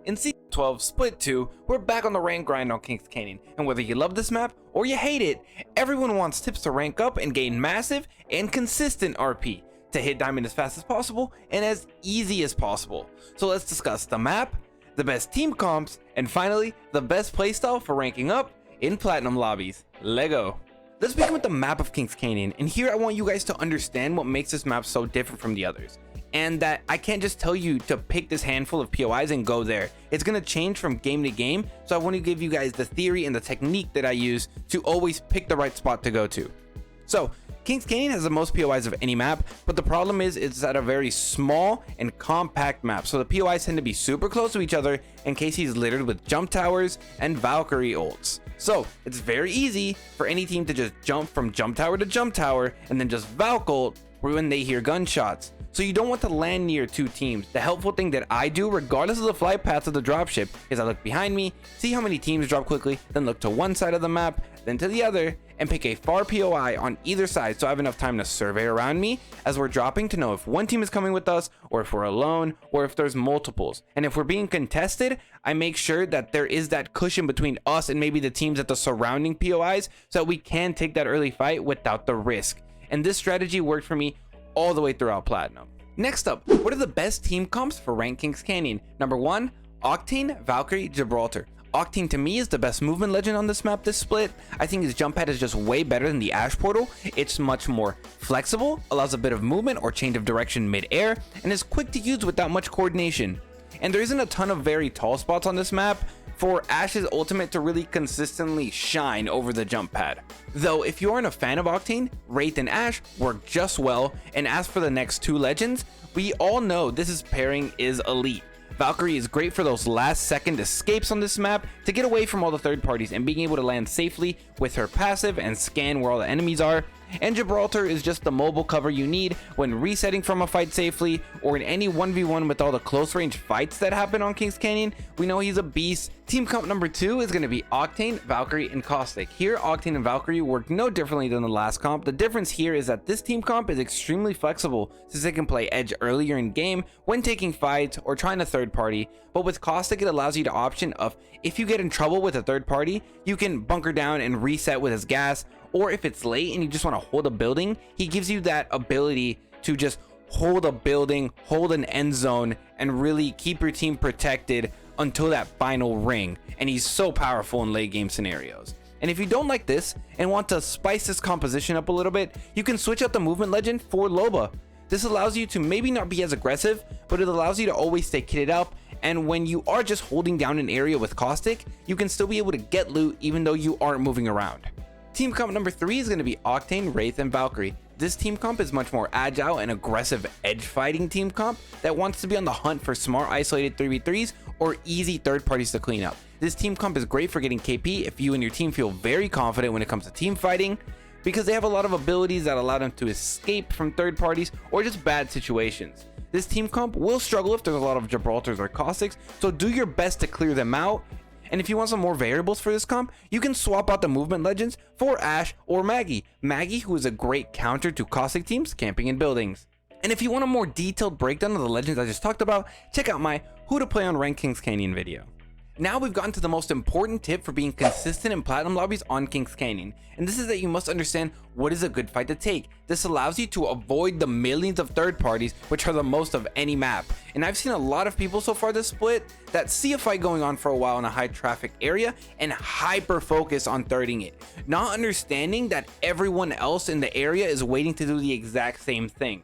In Season 12 Split 2, we're back on the rank grind on King's Canyon, and whether you love this map or you hate it, everyone wants tips to rank up and gain massive and consistent RP, to hit diamond as fast as possible and as easy as possible. So let's discuss the map, the best team comps, and finally, the best playstyle for ranking up in Platinum lobbies. Lego. Let's begin with the map of King's Canyon, and here I want you guys to understand what makes this map so different from the others. And that I can't just tell you to pick this handful of POIs and go there. It's going to change from game to game, so I want to give you guys the theory and the technique that I use to always pick the right spot to go to. So, King's Canyon has the most POIs of any map, but the problem is it's at a very small and compact map, so the POIs tend to be super close to each other, and KC is littered with jump towers and Valkyrie ults. So, it's very easy for any team to just jump from jump tower to jump tower and then just Valk ult when they hear gunshots. So you don't want to land near two teams. The helpful thing that I do, regardless of the flight path of the dropship, is I look behind me, see how many teams drop quickly, then look to one side of the map, then to the other, and pick a far POI on either side so I have enough time to survey around me as we're dropping to know if one team is coming with us, or if we're alone, or if there's multiples. And if we're being contested, I make sure that there is that cushion between us and maybe the teams at the surrounding POIs so that we can take that early fight without the risk. And this strategy worked for me all the way throughout Platinum. Next up, what are the best team comps for rank King's Canyon? Number 1, Octane, Valkyrie, Gibraltar. Octane to me is the best movement legend on this map this split. I think his jump pad is just way better than the Ash portal. It's much more flexible, allows a bit of movement or change of direction mid-air, and is quick to use without much coordination. And there isn't a ton of very tall spots on this map for Ash's ultimate to really consistently shine over the jump pad. Though if you aren't a fan of Octane, Wraith and Ash work just well, and as for the next two legends, we all know this pairing is elite. Valkyrie is great for those last second escapes on this map to get away from all the third parties and being able to land safely with her passive and scan where all the enemies are. And Gibraltar is just the mobile cover you need when resetting from a fight safely, or in any 1v1 with all the close range fights that happen on King's Canyon. We know he's a beast. Team comp number 2 is going to be Octane, Valkyrie, and Caustic. Here, Octane and Valkyrie work no differently than the last comp. The difference here is that this team comp is extremely flexible, since they can play edge earlier in game when taking fights or trying a third party. But with Caustic, it allows you the option of, if you get in trouble with a third party, you can bunker down and reset with his gas. Or if it's late and you just want to hold a building, he gives you that ability to just hold a building, hold an end zone, and really keep your team protected until that final ring. And he's so powerful in late game scenarios. And if you don't like this and want to spice this composition up a little bit, you can switch out the movement legend for Loba. This allows you to maybe not be as aggressive, but it allows you to always stay kitted up. And when you are just holding down an area with Caustic, you can still be able to get loot even though you aren't moving around. Team comp number 3 is going to be Octane, Wraith, and Valkyrie. This team comp is much more agile and aggressive edge fighting team comp that wants to be on the hunt for smart isolated 3v3s or easy third parties to clean up. This team comp is great for getting KP if you and your team feel very confident when it comes to team fighting, because they have a lot of abilities that allow them to escape from third parties or just bad situations. This team comp will struggle if there's a lot of Gibraltars or Caustics, so do your best to clear them out. And if you want some more variables for this comp, you can swap out the movement legends for Ash or Maggie. Maggie, who is a great counter to Caustic teams camping in buildings. And if you want a more detailed breakdown of the legends I just talked about, check out my Who to Play on Rank King's Canyon video. Now we've gotten to the most important tip for being consistent in Platinum lobbies on King's Canyon, and this is that you must understand what is a good fight to take. This allows you to avoid the millions of third parties, which are the most of any map. And I've seen a lot of people so far this split that see a fight going on for a while in a high traffic area and hyper focus on thirding it, not understanding that everyone else in the area is waiting to do the exact same thing.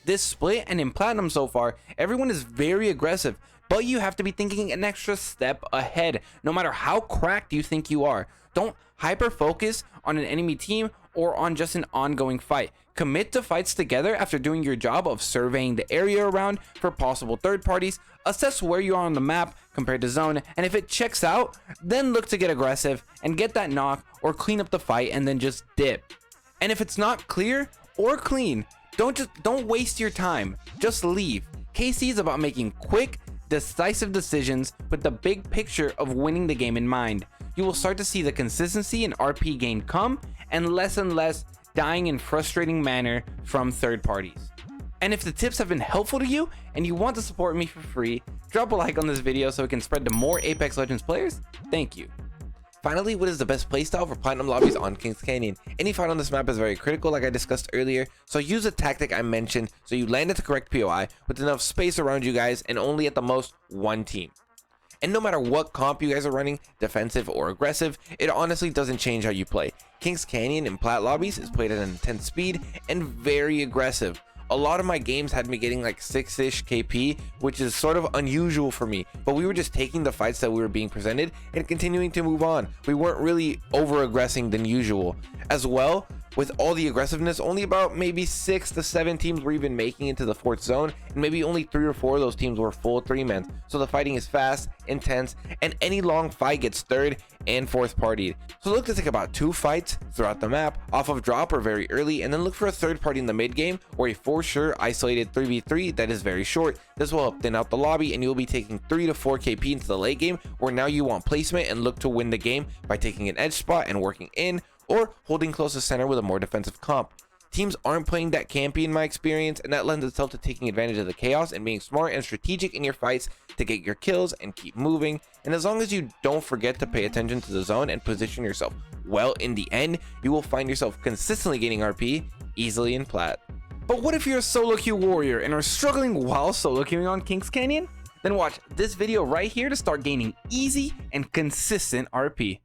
This split and in Platinum so far, everyone is very aggressive, but you have to be thinking an extra step ahead, no matter how cracked you think you are. Don't hyper focus on an enemy team or on just an ongoing fight. Commit to fights together after doing your job of surveying the area around for possible third parties, assess where you are on the map compared to zone, and if it checks out, then look to get aggressive and get that knock or clean up the fight and then just dip. And if it's not clear or clean, don't waste your time, just leave. KC is about making quick, decisive decisions with the big picture of winning the game in mind. You will start to see the consistency in RP gain come, and less dying in frustrating manner from third parties. And if the tips have been helpful to you and you want to support me for free, drop a like on this video so it can spread to more Apex Legends players. Thank you. Finally, what is the best playstyle for platinum lobbies on Kings Canyon? Any fight on this map is very critical, like I discussed earlier, so use a tactic I mentioned so you land at the correct POI with enough space around you guys and only at the most one team. And no matter what comp you guys are running, defensive or aggressive, it honestly doesn't change how you play. Kings Canyon in plat lobbies is played at an intense speed and very aggressive. A lot of my games had me getting like 6-ish KP, which is sort of unusual for me, but we were just taking the fights that we were being presented and continuing to move on. We weren't really over aggressing than usual. As well, with all the aggressiveness, only about maybe 6 to 7 teams were even making it to the 4th zone, and maybe only 3 or 4 of those teams were full 3-men. So the fighting is fast, intense, and any long fight gets 3rd and 4th partied. So look to take about 2 fights throughout the map off of drop or very early, and then look for a 3rd party in the mid game or a for sure isolated 3v3 that is very short. This will help thin out the lobby, and you'll be taking 3 to 4 KP into the late game, where now you want placement and look to win the game by taking an edge spot and working in, or holding close to center with a more defensive comp. Teams aren't playing that campy in my experience, and that lends itself to taking advantage of the chaos and being smart and strategic in your fights to get your kills and keep moving. And as long as you don't forget to pay attention to the zone and position yourself well in the end, you will find yourself consistently gaining RP easily in plat. But what if you're a solo queue warrior and are struggling while solo queuing on Kings Canyon? Then watch this video right here to start gaining easy and consistent RP.